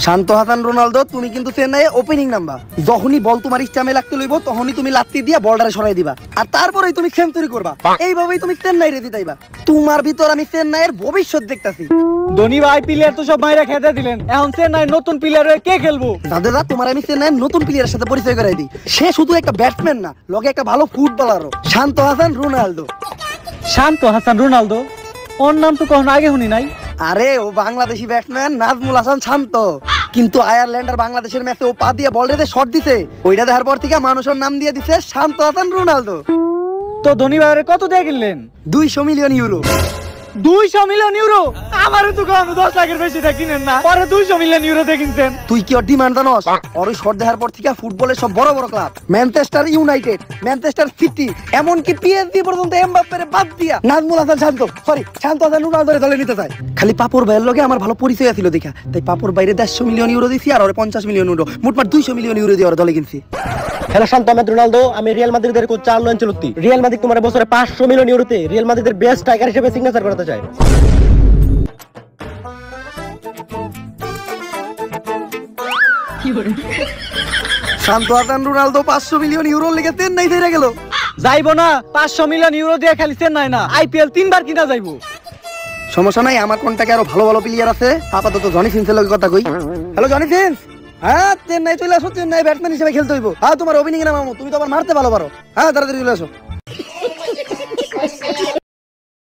শান্ত Hasan Ronaldo, তুমি কিন্তু চেন্নাইয়ে ওপেনিং নাম্বার। যখনই বল তোমার স্টামে লাগতে লইব তখনই তুমি লাত্তি দিয়া বলটারে সরাই দিবা, আর তারপরেই তুমি সেঞ্চুরি করবা। এইভাবেই তুমি চেন্নাই রে জিতাইবা। তোমার ভিতর আমি চেন্নাইয়ের ভবিষ্যৎ দেখতাছি। ধোনি ভাই প্লেয়ার তো সব মাইরা খেতে দিলেন, এখন চেন্নাইয়ের নতুন প্লেয়ার হয়ে কে খেলবো? দাদা, তোমার আমি চেন্নাইয়ের নতুন প্লেয়ারের সাথে পরিচয় করাই দিই। সে শুধু একটা ব্যাটসম্যান না, লগে একটা ভালো ফুটবলারও। শান্ত হাসান রোনালদো। শান্ত হাসান রোনালদো? ওর নাম তো কখনো আগে শুনি নাই। আরে ও বাংলাদেশি ব্যাটসম্যান নাজমুল হাসান শান্ত। কিন্তু আয়ারল্যান্ড আর বাংলাদেশের ম্যাচে ও পা দিয়ে বল রেখে শট দিছে, ওইটা দেখার পর থেকে মানুষের নাম দিয়ে দিছে শান্ত হাসান রোনালদো। তো ধোনি ভাইয়ের কত দিয়ে কিনলেন? 200 মিলিয়ন ইউরো। 200 million euro? আমারও তো কখনো 10 লাখের বেশি দিয়ে কিনেন না, পরে 200 মিলিয়ন ইউরো দিয়ে কিনছেন। তুই কি ওর ডিমান্ড জানোস? ওর ওই শট দেখার পর থেকে ফুটবলের সব বড় বড় club, Manchester United, Manchester city, এমনকি পিএসজি পর্যন্ত এমবাপ্পের বাদ দিয়া নাজমুল হাসান শান্ত হাসান রোনালদোরে দলে নিতে চায়। খালি পাপড় ভাইয়ের লগে আমার ভালো পরিচয় ছিল দেখা, তাই পাপড় বাইরে 150 মিলিয়ন ইউরো দিছি, আর ওরে 50 মিলিয়ন ইউরো, মোটমাট 200 মিলিয়ন ইউরো দিয়ে ওর দলে কিনছি। হ্যালো শান্ত আহমেদ রোনালদো, আমি রিয়াল মাদ্রিদের coach Carlo Ancelotti. Real Madrid তোমার বছরে 500 মিলিয়ন ইউরোতে রিয়াল মাদ্রিদের বেস্ট স্ট্রাইকার হিসেবে সিগনেচার করতে চায়। শান্ত হাসান রোনালদো 500 মিলিয়ন ইউরো লেগে চেন্নাই ফিরে গেল। যাইবো না, 500 মিলিয়ন ইউরো দিয়ে খালি চেন্নাই না, আইপিএল 3 বার কিনা যাইবো। সমস্যা নাই, আমার কন্টাক্টে আরো ভালো ভালো প্লেয়ার আছে। আপাতত জনি সিন্সের লগে কথা কই। হ্যালো জনি সিন্স, হ্যাঁ চেন্নাই চলে আসো, চেন্নাই ব্যাটসম্যান হিসেবে খেলতে হইব। হ্যাঁ তোমার ওপেনিং এ নামামু, তুমি তো আবার মারতে ভালো পারো। হ্যাঁ তাড়াতাড়ি চলে আসো।